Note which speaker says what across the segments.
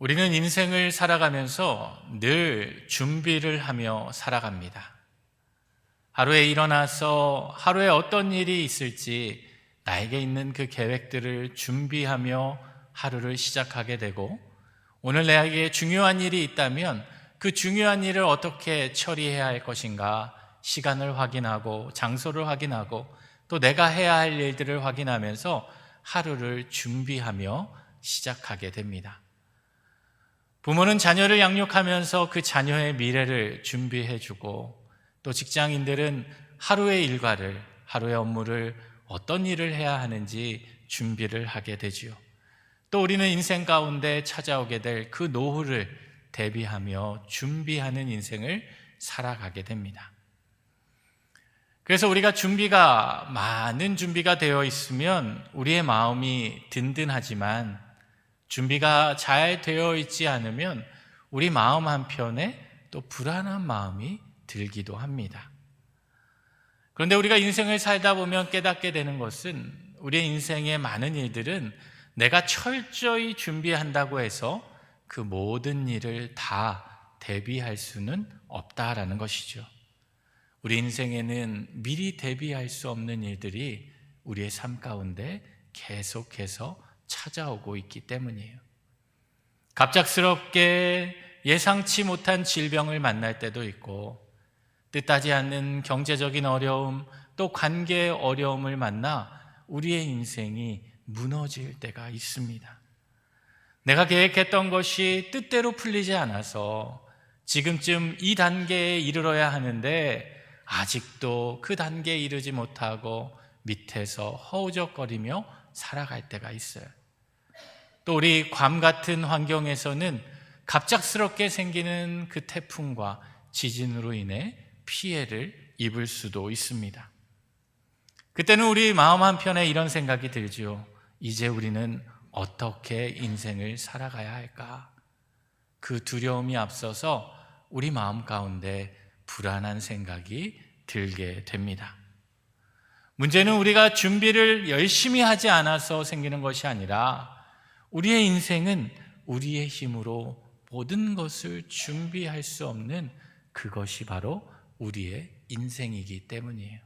Speaker 1: 우리는 인생을 살아가면서 늘 준비를 하며 살아갑니다. 하루에 일어나서 하루에 어떤 일이 있을지 나에게 있는 그 계획들을 준비하며 하루를 시작하게 되고, 오늘 나에게 중요한 일이 있다면 그 중요한 일을 어떻게 처리해야 할 것인가 시간을 확인하고 장소를 확인하고 또 내가 해야 할 일들을 확인하면서 하루를 준비하며 시작하게 됩니다. 부모는 자녀를 양육하면서 그 자녀의 미래를 준비해주고, 또 직장인들은 하루의 일과를, 하루의 업무를 어떤 일을 해야 하는지 준비를 하게 되지요. 또 우리는 인생 가운데 찾아오게 될 그 노후를 대비하며 준비하는 인생을 살아가게 됩니다. 그래서 우리가 많은 준비가 되어 있으면 우리의 마음이 든든하지만, 준비가 잘 되어 있지 않으면 우리 마음 한편에 또 불안한 마음이 들기도 합니다. 그런데 우리가 인생을 살다 보면 깨닫게 되는 것은, 우리의 인생의 많은 일들은 내가 철저히 준비한다고 해서 그 모든 일을 다 대비할 수는 없다라는 것이죠. 우리 인생에는 미리 대비할 수 없는 일들이 우리의 삶 가운데 계속해서 찾아오고 있기 때문이에요. 갑작스럽게 예상치 못한 질병을 만날 때도 있고, 뜻하지 않는 경제적인 어려움, 또 관계의 어려움을 만나 우리의 인생이 무너질 때가 있습니다. 내가 계획했던 것이 뜻대로 풀리지 않아서 지금쯤 이 단계에 이르러야 하는데 아직도 그 단계에 이르지 못하고 밑에서 허우적거리며 살아갈 때가 있어요. 또 우리 괌 같은 환경에서는 갑작스럽게 생기는 그 태풍과 지진으로 인해 피해를 입을 수도 있습니다. 그때는 우리 마음 한편에 이런 생각이 들지요. 이제 우리는 어떻게 인생을 살아가야 할까? 그 두려움이 앞서서 우리 마음 가운데 불안한 생각이 들게 됩니다. 문제는 우리가 준비를 열심히 하지 않아서 생기는 것이 아니라, 우리의 인생은 우리의 힘으로 모든 것을 준비할 수 없는 그것이 바로 우리의 인생이기 때문이에요.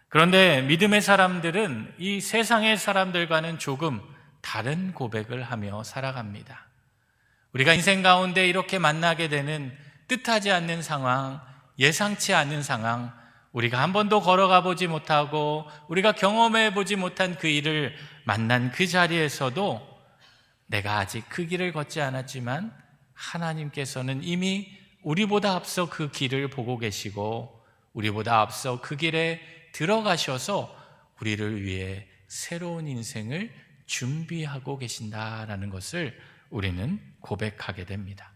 Speaker 1: 그런데 믿음의 사람들은 이 세상의 사람들과는 조금 다른 고백을 하며 살아갑니다. 우리가 인생 가운데 이렇게 만나게 되는 뜻하지 않는 상황, 예상치 않은 상황, 우리가 한 번도 걸어가 보지 못하고 우리가 경험해 보지 못한 그 일을 만난 그 자리에서도 내가 아직 그 길을 걷지 않았지만 하나님께서는 이미 우리보다 앞서 그 길을 보고 계시고 우리보다 앞서 그 길에 들어가셔서 우리를 위해 새로운 인생을 준비하고 계신다라는 것을 우리는 고백하게 됩니다.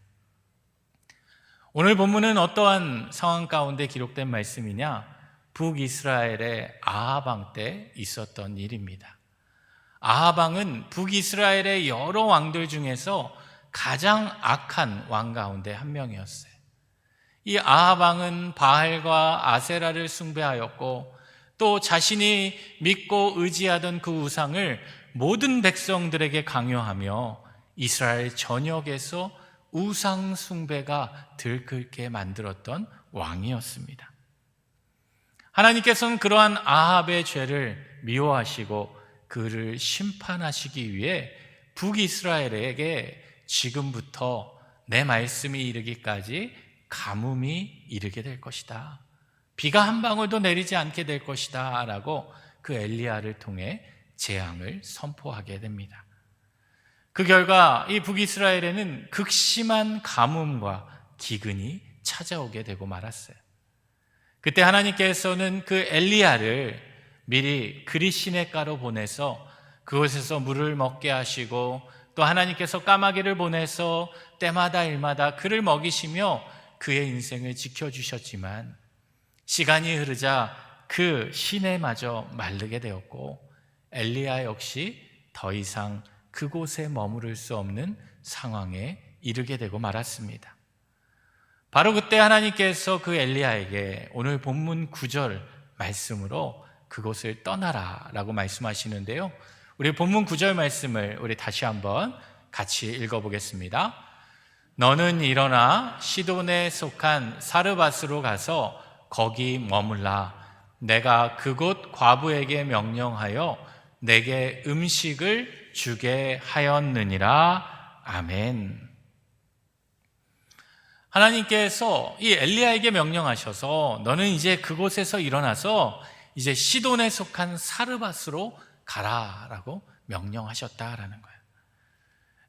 Speaker 1: 오늘 본문은 어떠한 상황 가운데 기록된 말씀이냐? 북이스라엘의 아합 왕 때 있었던 일입니다. 아합 왕은 북이스라엘의 여러 왕들 중에서 가장 악한 왕 가운데 한 명이었어요. 이 아합 왕은 바알과 아세라를 숭배하였고, 또 자신이 믿고 의지하던 그 우상을 모든 백성들에게 강요하며 이스라엘 전역에서 우상 숭배가 들끓게 만들었던 왕이었습니다. 하나님께서는 그러한 아합의 죄를 미워하시고 그를 심판하시기 위해 북이스라엘에게 지금부터 내 말씀이 이르기까지 가뭄이 이르게 될 것이다, 비가 한 방울도 내리지 않게 될 것이다 라고 그 엘리야를 통해 재앙을 선포하게 됩니다. 그 결과 이 북이스라엘에는 극심한 가뭄과 기근이 찾아오게 되고 말았어요. 그때 하나님께서는 그 엘리야를 미리 그릿시냇가로 보내서 그곳에서 물을 먹게 하시고, 또 하나님께서 까마귀를 보내서 때마다 일마다 그를 먹이시며 그의 인생을 지켜주셨지만, 시간이 흐르자 그 시내마저 마르게 되었고 엘리야 역시 더 이상 그곳에 머무를 수 없는 상황에 이르게 되고 말았습니다. 바로 그때 하나님께서 그 엘리야에게 오늘 본문 9절 말씀으로 그곳을 떠나라 라고 말씀하시는데요, 우리 본문 9절 말씀을 우리 다시 한번 같이 읽어보겠습니다. 너는 일어나 시돈에 속한 사르밧으로 가서 거기 머물라. 내가 그곳 과부에게 명령하여 내게 음식을 주게 하였느니라. 아멘. 하나님께서 이 엘리야에게 명령하셔서 너는 이제 그곳에서 일어나서 이제 시돈에 속한 사르밧으로 가라라고 명령하셨다라는 거예요.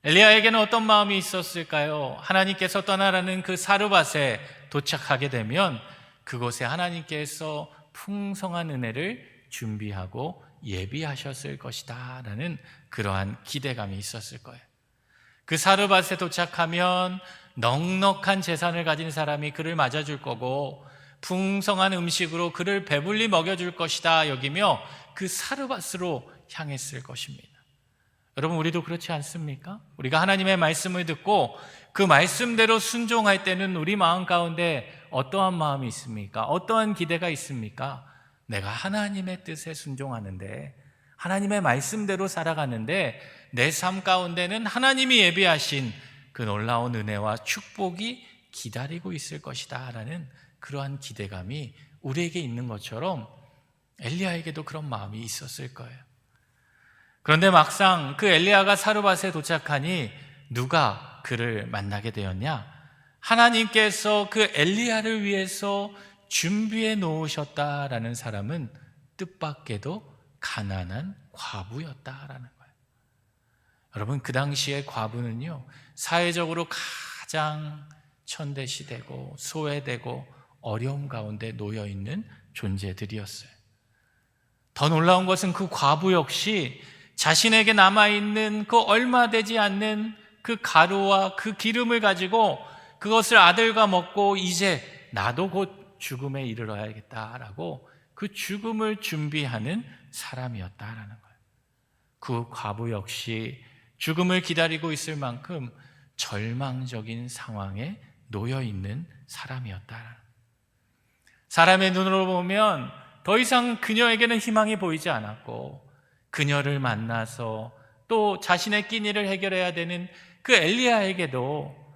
Speaker 1: 엘리야에게는 어떤 마음이 있었을까요? 하나님께서 떠나라는 그 사르밧에 도착하게 되면 그곳에 하나님께서 풍성한 은혜를 준비하고 예비하셨을 것이다 라는 그러한 기대감이 있었을 거예요. 그 사르밧에 도착하면 넉넉한 재산을 가진 사람이 그를 맞아줄 거고 풍성한 음식으로 그를 배불리 먹여줄 것이다 여기며 그 사르밧으로 향했을 것입니다. 여러분, 우리도 그렇지 않습니까? 우리가 하나님의 말씀을 듣고 그 말씀대로 순종할 때는 우리 마음 가운데 어떠한 마음이 있습니까? 어떠한 기대가 있습니까? 내가 하나님의 뜻에 순종하는데, 하나님의 말씀대로 살아가는데 내 삶 가운데는 하나님이 예비하신 그 놀라운 은혜와 축복이 기다리고 있을 것이다 라는 그러한 기대감이 우리에게 있는 것처럼 엘리야에게도 그런 마음이 있었을 거예요. 그런데 막상 그 엘리야가 사르밧에 도착하니 누가 그를 만나게 되었냐? 하나님께서 그 엘리야를 위해서 준비해 놓으셨다라는 사람은 뜻밖에도 가난한 과부였다라는 거예요. 여러분, 그 당시의 과부는요, 사회적으로 가장 천대시되고 소외되고 어려움 가운데 놓여 있는 존재들이었어요. 더 놀라운 것은 그 과부 역시 자신에게 남아있는 그 얼마 되지 않는 그 가루와 그 기름을 가지고 그것을 아들과 먹고 이제 나도 곧 죽음에 이르러야겠다라고 그 죽음을 준비하는 사람이었다라는 거예요. 그 과부 역시 죽음을 기다리고 있을 만큼 절망적인 상황에 놓여 있는 사람이었다라는 거예요. 사람의 눈으로 보면 더 이상 그녀에게는 희망이 보이지 않았고, 그녀를 만나서 또 자신의 끼니를 해결해야 되는 그 엘리야에게도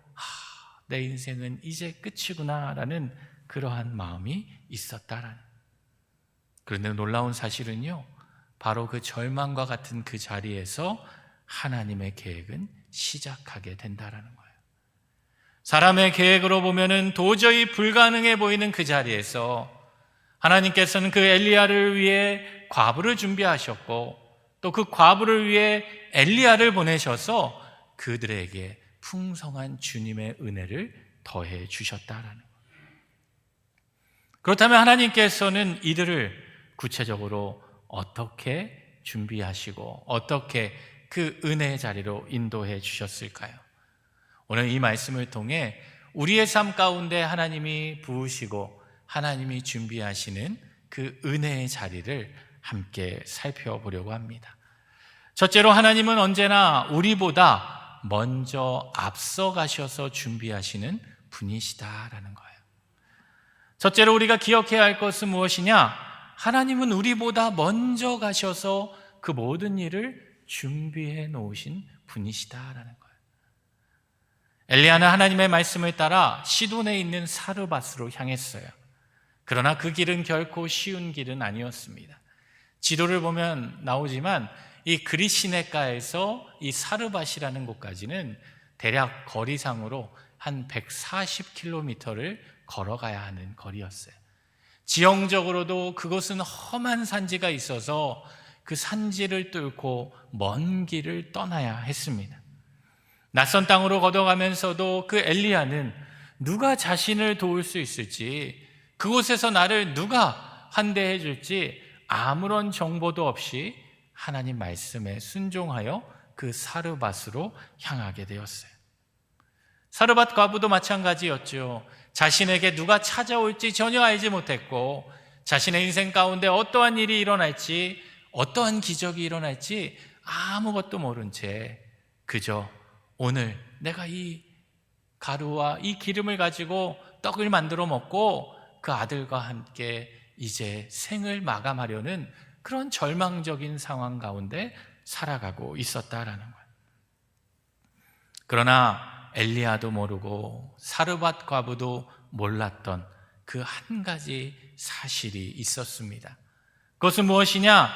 Speaker 1: 내 인생은 이제 끝이구나 라는 그러한 마음이 있었다라는. 그런데 놀라운 사실은요, 바로 그 절망과 같은 그 자리에서 하나님의 계획은 시작하게 된다라는 거예요. 사람의 계획으로 보면은 도저히 불가능해 보이는 그 자리에서 하나님께서는 그 엘리야를 위해 과부를 준비하셨고 또 그 과부를 위해 엘리야를 보내셔서 그들에게 풍성한 주님의 은혜를 더해 주셨다라는 거예요. 그렇다면 하나님께서는 이들을 구체적으로 어떻게 준비하시고 어떻게 그 은혜의 자리로 인도해 주셨을까요? 오늘 이 말씀을 통해 우리의 삶 가운데 하나님이 부으시고 하나님이 준비하시는 그 은혜의 자리를 함께 살펴보려고 합니다. 첫째로, 하나님은 언제나 우리보다 먼저 앞서 가셔서 준비하시는 분이시다라는 거예요. 첫째로 우리가 기억해야 할 것은 무엇이냐? 하나님은 우리보다 먼저 가셔서 그 모든 일을 준비해 놓으신 분이시다라는 거예요. 엘리야는 하나님의 말씀을 따라 시돈에 있는 사르밧으로 향했어요. 그러나 그 길은 결코 쉬운 길은 아니었습니다. 지도를 보면 나오지만 이 그릿시내가에서 이 사르밧이라는 곳까지는 대략 거리상으로 한 140km를 걸어가야 하는 거리였어요. 지형적으로도 그곳은 험한 산지가 있어서 그 산지를 뚫고 먼 길을 떠나야 했습니다. 낯선 땅으로 걷어가면서도 그 엘리야는 누가 자신을 도울 수 있을지, 그곳에서 나를 누가 환대해 줄지 아무런 정보도 없이 하나님 말씀에 순종하여 그 사르밧으로 향하게 되었어요. 사르밧 과부도 마찬가지였죠. 자신에게 누가 찾아올지 전혀 알지 못했고, 자신의 인생 가운데 어떠한 일이 일어날지, 어떠한 기적이 일어날지 아무것도 모른 채 그저 오늘 내가 이 가루와 이 기름을 가지고 떡을 만들어 먹고 그 아들과 함께 이제 생을 마감하려는 그런 절망적인 상황 가운데 살아가고 있었다라는 거예요. 그러나 엘리야도 모르고 사르밧 과부도 몰랐던 그 한 가지 사실이 있었습니다. 그것은 무엇이냐?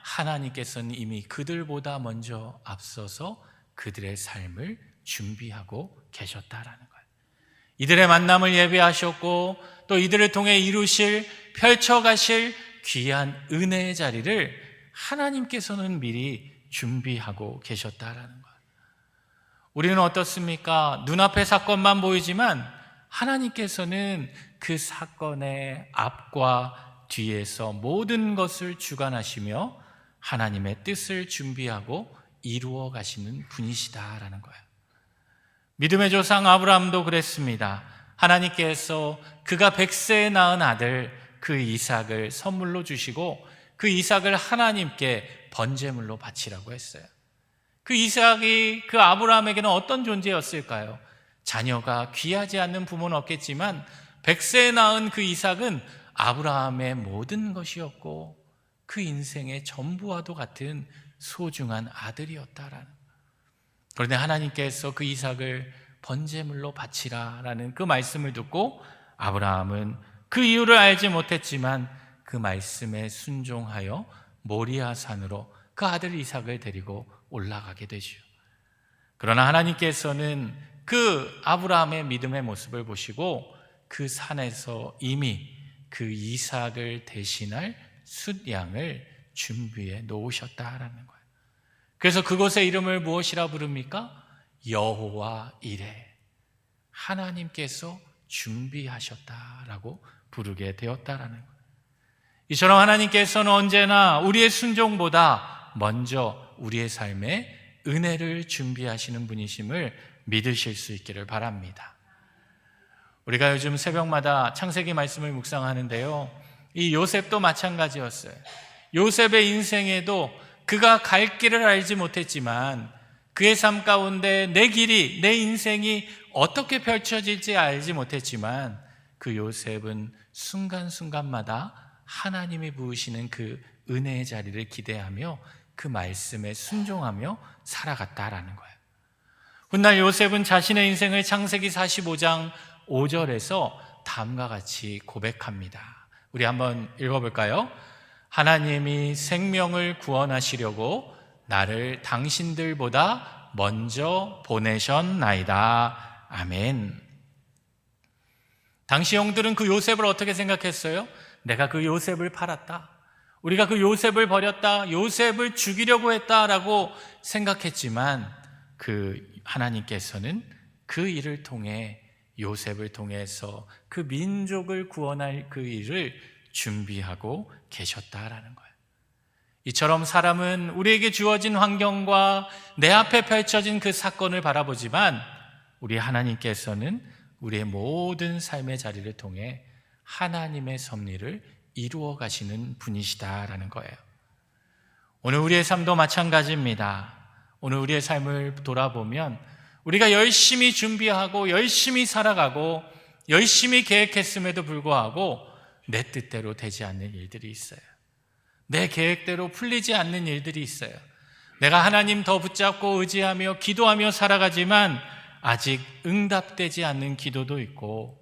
Speaker 1: 하나님께서는 이미 그들보다 먼저 앞서서 그들의 삶을 준비하고 계셨다라는 거예요. 이들의 만남을 예비하셨고 또 이들을 통해 이루실, 펼쳐가실 귀한 은혜의 자리를 하나님께서는 미리 준비하고 계셨다라는 거예요. 우리는 어떻습니까? 눈앞의 사건만 보이지만 하나님께서는 그 사건의 앞과 뒤에서 모든 것을 주관하시며 하나님의 뜻을 준비하고 이루어 가시는 분이시다라는 거예요. 믿음의 조상 아브라함도 그랬습니다. 하나님께서 그가 100세에 낳은 아들 그 이삭을 선물로 주시고 그 이삭을 하나님께 번제물로 바치라고 했어요. 그 이삭이 그 아브라함에게는 어떤 존재였을까요? 자녀가 귀하지 않는 부모는 없겠지만 100세에 낳은 그 이삭은 아브라함의 모든 것이었고 그 인생의 전부와도 같은 소중한 아들이었다라는 거예요. 그런데 하나님께서 그 이삭을 번제물로 바치라라는 그 말씀을 듣고 아브라함은 그 이유를 알지 못했지만 그 말씀에 순종하여 모리아 산으로 그 아들 이삭을 데리고 올라가게 되죠. 그러나 하나님께서는 그 아브라함의 믿음의 모습을 보시고 그 산에서 이미 그 이삭을 대신할 숫양을 준비해 놓으셨다라는 거예요. 그래서 그곳의 이름을 무엇이라 부릅니까? 여호와 이레, 하나님께서 준비하셨다라고 부르게 되었다라는 거예요. 이처럼 하나님께서는 언제나 우리의 순종보다 먼저 우리의 삶에 은혜를 준비하시는 분이심을 믿으실 수 있기를 바랍니다. 우리가 요즘 새벽마다 창세기 말씀을 묵상하는데요, 이 요셉도 마찬가지였어요. 요셉의 인생에도 그가 갈 길을 알지 못했지만 그의 삶 가운데 내 길이, 내 인생이 어떻게 펼쳐질지 알지 못했지만 그 요셉은 순간순간마다 하나님이 부으시는 그 은혜의 자리를 기대하며 그 말씀에 순종하며 살아갔다라는 거예요. 훗날 요셉은 자신의 인생을 창세기 45장 5절에서 다음과 같이 고백합니다. 우리 한번 읽어볼까요? 하나님이 생명을 구원하시려고 나를 당신들보다 먼저 보내셨나이다. 아멘. 당시 형들은 그 요셉을 어떻게 생각했어요? 내가 그 요셉을 팔았다, 우리가 그 요셉을 버렸다, 요셉을 죽이려고 했다라고 생각했지만 그 하나님께서는 그 일을 통해 요셉을 통해서 그 민족을 구원할 그 일을 준비하고 계셨다라는 거예요. 이처럼 사람은 우리에게 주어진 환경과 내 앞에 펼쳐진 그 사건을 바라보지만 우리 하나님께서는 우리의 모든 삶의 자리를 통해 하나님의 섭리를 이루어 가시는 분이시다라는 거예요. 오늘 우리의 삶도 마찬가지입니다. 오늘 우리의 삶을 돌아보면 우리가 열심히 준비하고 열심히 살아가고 열심히 계획했음에도 불구하고 내 뜻대로 되지 않는 일들이 있어요. 내 계획대로 풀리지 않는 일들이 있어요. 내가 하나님 더 붙잡고 의지하며 기도하며 살아가지만 아직 응답되지 않는 기도도 있고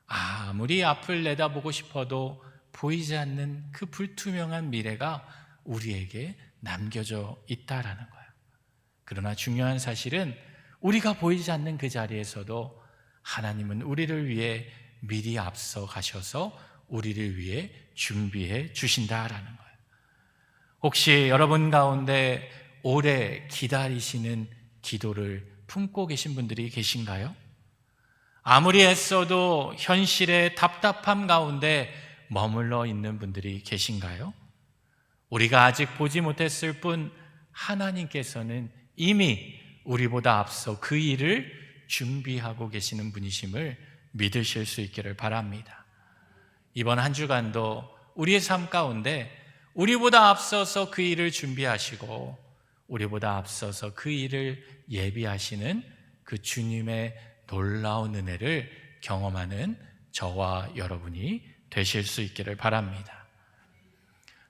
Speaker 1: 아무리 앞을 내다보고 싶어도 보이지 않는 그 불투명한 미래가 우리에게 남겨져 있다라는 거예요. 그러나 중요한 사실은 우리가 보이지 않는 그 자리에서도 하나님은 우리를 위해 미리 앞서 가셔서 우리를 위해 준비해 주신다라는 거예요. 혹시 여러분 가운데 오래 기다리시는 기도를 품고 계신 분들이 계신가요? 아무리 애써도 현실의 답답함 가운데 머물러 있는 분들이 계신가요? 우리가 아직 보지 못했을 뿐 하나님께서는 이미 우리보다 앞서 그 일을 준비하고 계시는 분이심을 믿으실 수 있기를 바랍니다. 이번 한 주간도 우리의 삶 가운데 우리보다 앞서서 그 일을 준비하시고 우리보다 앞서서 그 일을 예비하시는 그 주님의 놀라운 은혜를 경험하는 저와 여러분이 되실 수 있기를 바랍니다.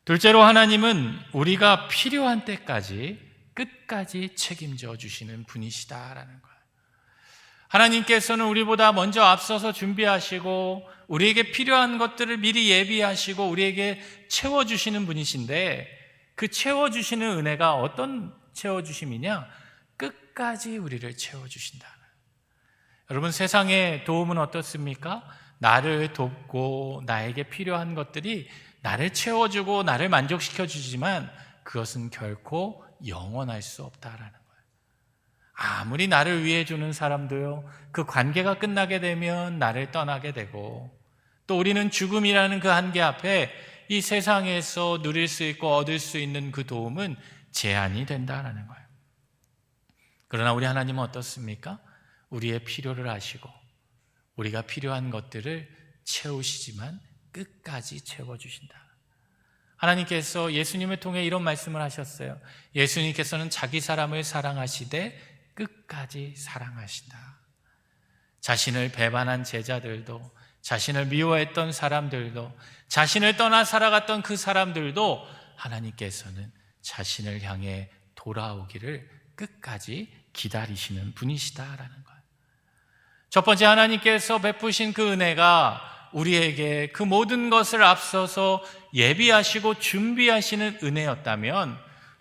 Speaker 1: 둘째로 하나님은 우리가 필요한 때까지 끝까지 책임져 주시는 분이시다라는 거예요. 하나님께서는 우리보다 먼저 앞서서 준비하시고 우리에게 필요한 것들을 미리 예비하시고 우리에게 채워주시는 분이신데, 그 채워주시는 은혜가 어떤 채워주심이냐? 끝까지 우리를 채워주신다. 여러분, 세상의 도움은 어떻습니까? 나를 돕고 나에게 필요한 것들이 나를 채워주고 나를 만족시켜주지만 그것은 결코 영원할 수 없다라는 거예요. 아무리 나를 위해 주는 사람도요, 그 관계가 끝나게 되면 나를 떠나게 되고, 또 우리는 죽음이라는 그 한계 앞에 이 세상에서 누릴 수 있고 얻을 수 있는 그 도움은 제한이 된다라는 거예요. 그러나 우리 하나님은 어떻습니까? 우리의 필요를 아시고 우리가 필요한 것들을 채우시지만 끝까지 채워주신다. 하나님께서 예수님을 통해 이런 말씀을 하셨어요. 예수님께서는 자기 사람을 사랑하시되 끝까지 사랑하신다. 자신을 배반한 제자들도, 자신을 미워했던 사람들도, 자신을 떠나 살아갔던 그 사람들도 하나님께서는 자신을 향해 돌아오기를 끝까지 기다리시는 분이시다라는 거예요. 첫 번째, 하나님께서 베푸신 그 은혜가 우리에게 그 모든 것을 앞서서 예비하시고 준비하시는 은혜였다면,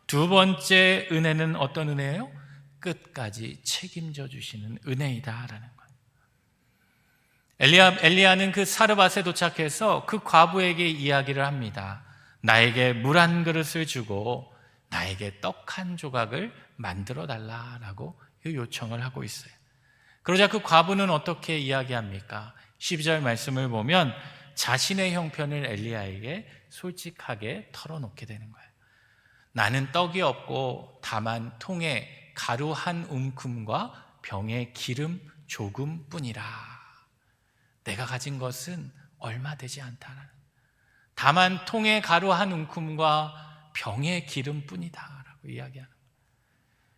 Speaker 1: 두 번째 은혜는 어떤 은혜예요? 끝까지 책임져 주시는 은혜이다라는 거예요. 엘리야는 그 사르밧에 도착해서 그 과부에게 이야기를 합니다. 나에게 물 한 그릇을 주고 나에게 떡 한 조각을 만들어 달라라고 요청을 하고 있어요. 그러자 그 과부는 어떻게 이야기합니까? 12절 말씀을 보면 자신의 형편을 엘리야에게 솔직하게 털어놓게 되는 거예요. 나는 떡이 없고 다만 통에 가루 한 움큼과 병에 기름 조금뿐이라. 내가 가진 것은 얼마 되지 않다라는, 다만 통에 가루 한 움큼과 병에 기름뿐이다라고 이야기하는 거예요.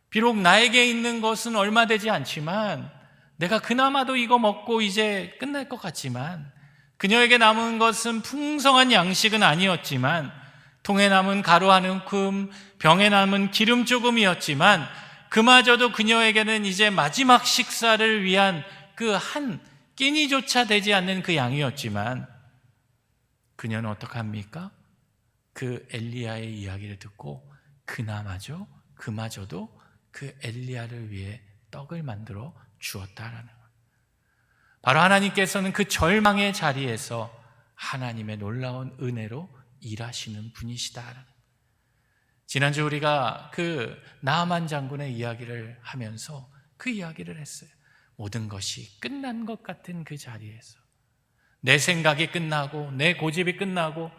Speaker 1: 비록 나에게 있는 것은 얼마 되지 않지만, 내가 그나마도 이거 먹고 이제 끝날 것 같지만, 그녀에게 남은 것은 풍성한 양식은 아니었지만, 통에 남은 가루 한 움큼, 병에 남은 기름 조금이었지만, 그마저도 그녀에게는 이제 마지막 식사를 위한 그 한 끼니조차 되지 않는 그 양이었지만, 그녀는 어떡합니까? 그 엘리야의 이야기를 듣고 그마저도 그 엘리야를 위해 떡을 만들어 주었다라는 거예요. 바로 하나님께서는 그 절망의 자리에서 하나님의 놀라운 은혜로 일하시는 분이시다라는 거예요. 지난주 우리가 그 나아만 장군의 이야기를 하면서 그 이야기를 했어요. 모든 것이 끝난 것 같은 그 자리에서, 내 생각이 끝나고 내 고집이 끝나고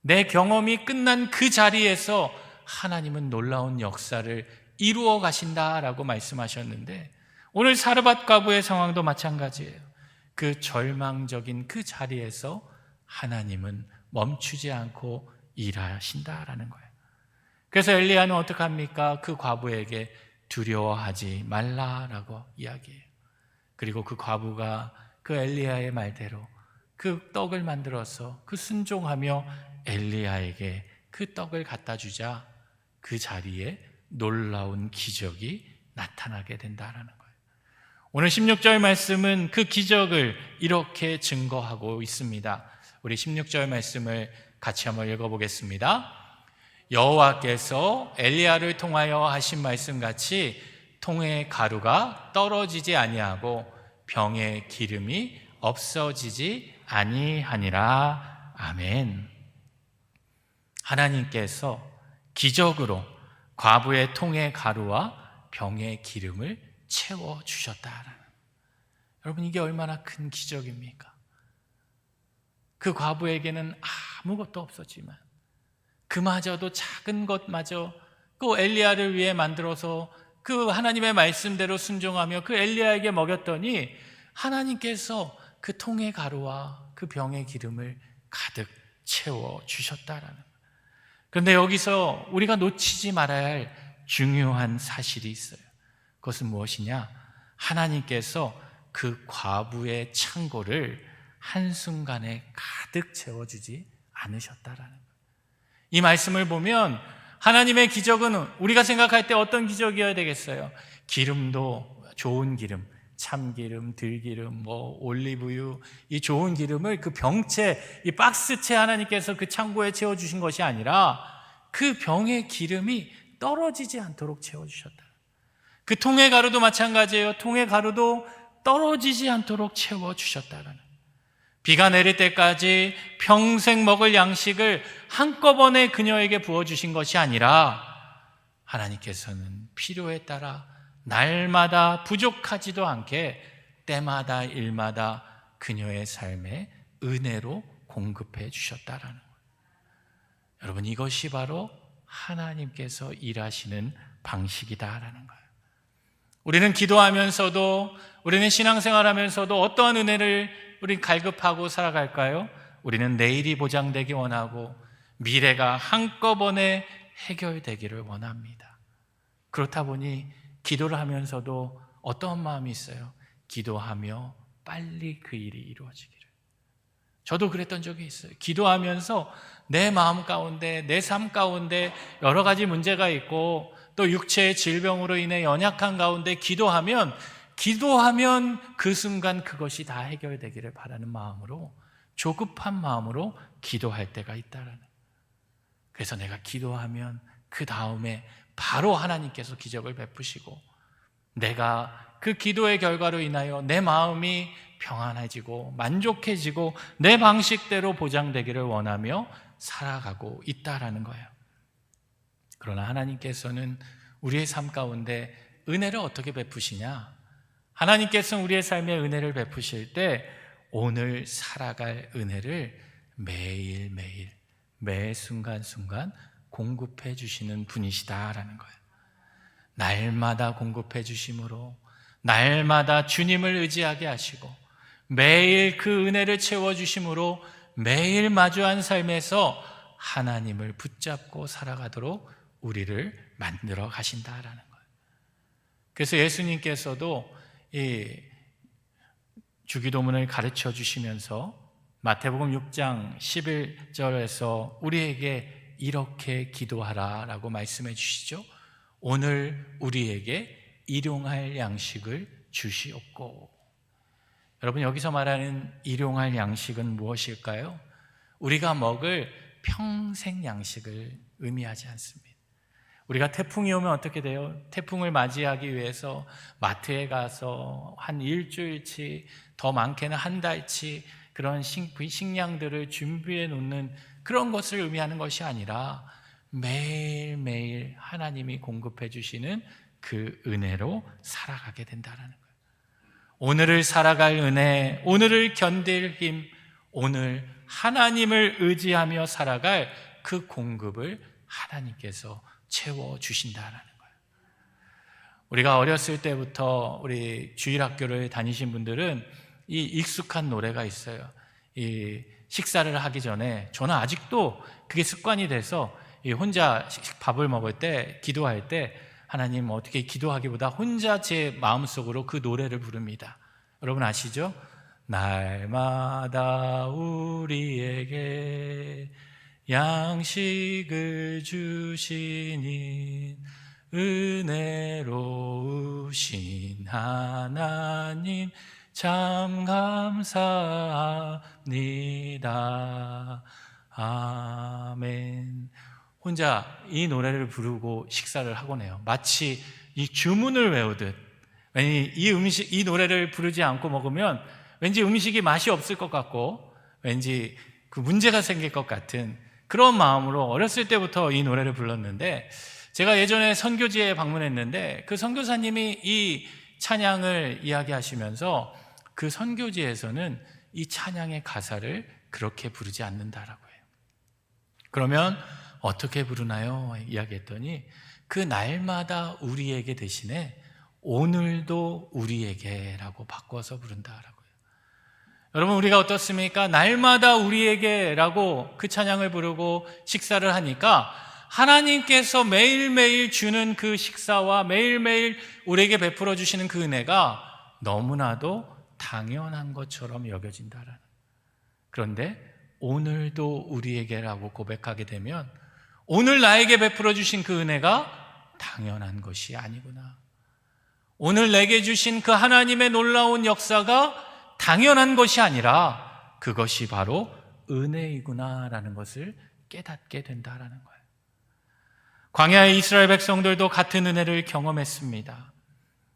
Speaker 1: 내 경험이 끝난 그 자리에서 하나님은 놀라운 역사를 이루어 가신다라고 말씀하셨는데, 오늘 사르밧 과부의 상황도 마찬가지예요. 그 절망적인 그 자리에서 하나님은 멈추지 않고 일하신다라는 거예요. 그래서 엘리야는 어떻게 합니까? 그 과부에게 두려워하지 말라라고 이야기해요. 그리고 그 과부가 그 엘리야의 말대로 그 떡을 만들어서 그 순종하며 엘리야에게 그 떡을 갖다 주자 그 자리에 놀라운 기적이 나타나게 된다라는 거예요. 오늘 16절 말씀은 그 기적을 이렇게 증거하고 있습니다. 우리 16절 말씀을 같이 한번 읽어보겠습니다. 여호와께서 엘리야를 통하여 하신 말씀같이 통에 가루가 떨어지지 아니하고 병에 기름이 없어지지 아니하니라. 아멘. 하나님께서 기적으로 과부의 통에 가루와 병에 기름을 채워주셨다. 여러분, 이게 얼마나 큰 기적입니까? 그 과부에게는 아무것도 없었지만 그마저도 작은 것마저 그 엘리야를 위해 만들어서 그 하나님의 말씀대로 순종하며 그 엘리야에게 먹였더니 하나님께서 그 통의 가루와 그 병의 기름을 가득 채워주셨다라는 거예요. 그런데 여기서 우리가 놓치지 말아야 할 중요한 사실이 있어요. 그것은 무엇이냐? 하나님께서 그 과부의 창고를 한순간에 가득 채워주지 않으셨다라는 거예요. 이 말씀을 보면 하나님의 기적은 우리가 생각할 때 어떤 기적이어야 되겠어요? 기름도 좋은 기름, 참기름, 들기름, 올리브유, 이 좋은 기름을 그 병채, 이 박스채 하나님께서 그 창고에 채워주신 것이 아니라 그 병의 기름이 떨어지지 않도록 채워주셨다. 그 통의 가루도 마찬가지예요. 통의 가루도 떨어지지 않도록 채워주셨다라는. 비가 내릴 때까지 평생 먹을 양식을 한꺼번에 그녀에게 부어주신 것이 아니라 하나님께서는 필요에 따라 날마다 부족하지도 않게 때마다 일마다 그녀의 삶에 은혜로 공급해 주셨다라는 거예요. 여러분, 이것이 바로 하나님께서 일하시는 방식이다라는 거예요. 우리는 기도하면서도, 우리는 신앙생활하면서도 어떠한 은혜를 우리 갈급하고 살아갈까요? 우리는 내일이 보장되기 원하고 미래가 한꺼번에 해결되기를 원합니다. 그렇다 보니 기도를 하면서도 어떠한 마음이 있어요? 기도하며 빨리 그 일이 이루어지기를. 저도 그랬던 적이 있어요. 기도하면서 내 마음 가운데, 내 삶 가운데 여러 가지 문제가 있고 또 육체의 질병으로 인해 연약한 가운데 기도하면 그 순간 그것이 다 해결되기를 바라는 마음으로, 조급한 마음으로 기도할 때가 있다라는. 그래서 내가 기도하면 그 다음에 바로 하나님께서 기적을 베푸시고 내가 그 기도의 결과로 인하여 내 마음이 평안해지고 만족해지고 내 방식대로 보장되기를 원하며 살아가고 있다라는 거예요. 그러나 하나님께서는 우리의 삶 가운데 은혜를 어떻게 베푸시냐? 하나님께서는 우리의 삶에 은혜를 베푸실 때 오늘 살아갈 은혜를 매일매일, 매 순간순간 공급해 주시는 분이시다라는 거예요. 날마다 공급해 주심으로 날마다 주님을 의지하게 하시고 매일 그 은혜를 채워주심으로 매일 마주한 삶에서 하나님을 붙잡고 살아가도록 우리를 만들어 가신다라는 거예요. 그래서 예수님께서도 이 주기도문을 가르쳐 주시면서 마태복음 6장 11절에서 우리에게 이렇게 기도하라라고 말씀해 주시죠. 오늘 우리에게 일용할 양식을 주시옵고. 여러분, 여기서 말하는 일용할 양식은 무엇일까요? 우리가 먹을 평생 양식을 의미하지 않습니다. 우리가 태풍이 오면 어떻게 돼요? 태풍을 맞이하기 위해서 마트에 가서 한 일주일치, 더 많게는 한 달치 그런 식량들을 준비해 놓는 그런 것을 의미하는 것이 아니라 매일매일 하나님이 공급해 주시는 그 은혜로 살아가게 된다는 거예요. 오늘을 살아갈 은혜, 오늘을 견딜 힘, 오늘 하나님을 의지하며 살아갈 그 공급을 하나님께서 채워주신다는 거예요. 우리가 어렸을 때부터 우리 주일학교를 다니신 분들은 이 익숙한 노래가 있어요. 이 식사를 하기 전에 저는 아직도 그게 습관이 돼서 혼자 밥을 먹을 때, 기도할 때 하나님 어떻게 기도하기보다 혼자 제 마음속으로 그 노래를 부릅니다. 여러분 아시죠? 날마다 우리에게 양식을 주시니 은혜로우신 하나님 참 감사합니다. 아멘. 혼자 이 노래를 부르고 식사를 하곤 해요. 마치 이 주문을 외우듯. 왠지 이 노래를 부르지 않고 먹으면 왠지 음식이 맛이 없을 것 같고 왠지 그 문제가 생길 것 같은 그런 마음으로 어렸을 때부터 이 노래를 불렀는데, 제가 예전에 선교지에 방문했는데 그 선교사님이 이 찬양을 이야기하시면서 그 선교지에서는 이 찬양의 가사를 그렇게 부르지 않는다라고 해요. 그러면 어떻게 부르나요? 이야기했더니 그 날마다 우리에게 대신에 오늘도 우리에게라고 바꿔서 부른다라고요. 여러분, 우리가 어떻습니까? 날마다 우리에게라고 그 찬양을 부르고 식사를 하니까 하나님께서 매일매일 주는 그 식사와 매일매일 우리에게 베풀어 주시는 그 은혜가 너무나도 당연한 것처럼 여겨진다라는. 그런데 오늘도 우리에게라고 고백하게 되면 오늘 나에게 베풀어 주신 그 은혜가 당연한 것이 아니구나. 오늘 내게 주신 그 하나님의 놀라운 역사가 당연한 것이 아니라 그것이 바로 은혜이구나라는 것을 깨닫게 된다라는 거예요. 광야의 이스라엘 백성들도 같은 은혜를 경험했습니다.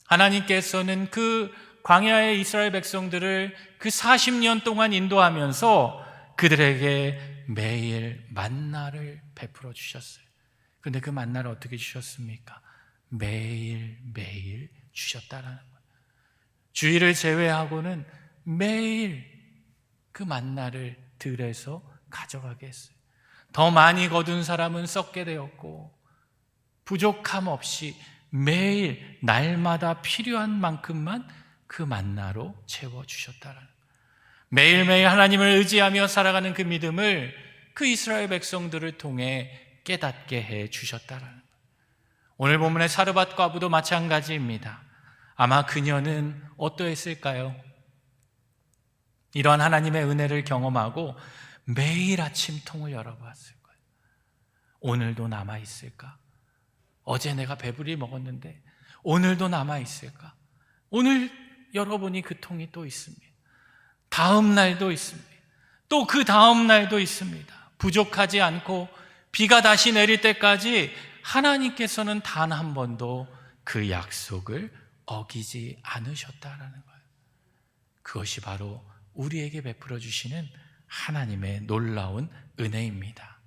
Speaker 1: 하나님께서는 그 광야의 이스라엘 백성들을 그 40년 동안 인도하면서 그들에게 매일 만나를 베풀어 주셨어요. 그런데 그 만나를 어떻게 주셨습니까? 매일 주셨다라는 거예요. 주일을 제외하고는 매일 그 만나를 들에서 가져가게 했어요. 더 많이 거둔 사람은 썩게 되었고 부족함 없이 매일 날마다 필요한 만큼만 그 만나로 채워주셨다라는 거예요. 매일매일 하나님을 의지하며 살아가는 그 믿음을 그 이스라엘 백성들을 통해 깨닫게 해 주셨다라는 거예요. 오늘 본문의 사르밧 과부도 마찬가지입니다. 아마 그녀는 어떠했을까요? 이러한 하나님의 은혜를 경험하고 매일 아침 통을 열어봤을 거예요. 오늘도 남아있을까? 어제 내가 배부리 먹었는데 오늘도 남아있을까? 오늘 열어보니 그 통이 또 있습니다. 다음 날도 있습니다. 또 그 다음 날도 있습니다. 부족하지 않고 비가 다시 내릴 때까지 하나님께서는 단 한 번도 그 약속을 어기지 않으셨다라는 거예요. 그것이 바로 우리에게 베풀어 주시는 하나님의 놀라운 은혜입니다.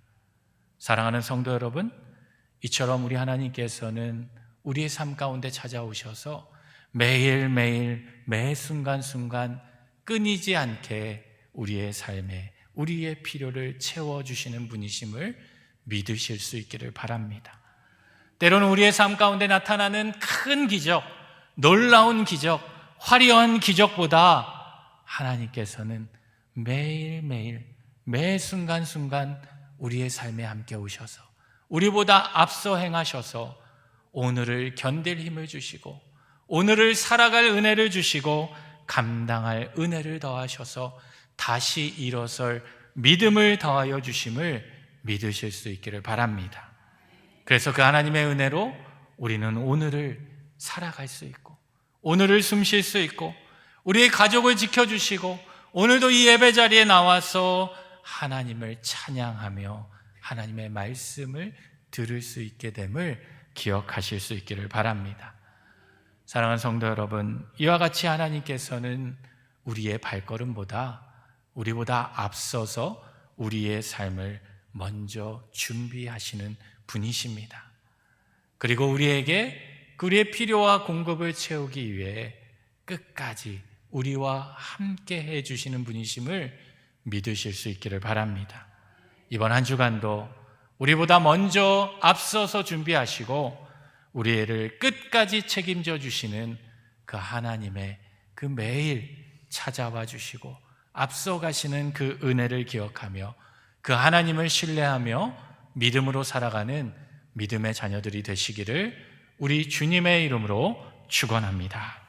Speaker 1: 사랑하는 성도 여러분, 이처럼 우리 하나님께서는 우리의 삶 가운데 찾아오셔서 매일매일 매 순간순간 끊이지 않게 우리의 삶에 우리의 필요를 채워주시는 분이심을 믿으실 수 있기를 바랍니다. 때로는 우리의 삶 가운데 나타나는 큰 기적, 놀라운 기적, 화려한 기적보다 하나님께서는 매일매일 매 순간순간 우리의 삶에 함께 오셔서 우리보다 앞서 행하셔서 오늘을 견딜 힘을 주시고 오늘을 살아갈 은혜를 주시고 감당할 은혜를 더하셔서 다시 일어설 믿음을 더하여 주심을 믿으실 수 있기를 바랍니다. 그래서 그 하나님의 은혜로 우리는 오늘을 살아갈 수 있고 오늘을 숨쉴 수 있고 우리의 가족을 지켜주시고 오늘도 이 예배 자리에 나와서 하나님을 찬양하며 하나님의 말씀을 들을 수 있게 됨을 기억하실 수 있기를 바랍니다. 사랑하는 성도 여러분, 이와 같이 하나님께서는 우리의 발걸음보다 우리보다 앞서서 우리의 삶을 먼저 준비하시는 분이십니다. 그리고 우리에게 우리의 필요와 공급을 채우기 위해 끝까지 우리와 함께 해주시는 분이심을 믿으실 수 있기를 바랍니다. 이번 한 주간도 우리보다 먼저 앞서서 준비하시고 우리를 끝까지 책임져 주시는 그 하나님의 그 매일 찾아와 주시고 앞서 가시는 그 은혜를 기억하며 그 하나님을 신뢰하며 믿음으로 살아가는 믿음의 자녀들이 되시기를 우리 주님의 이름으로 축원합니다.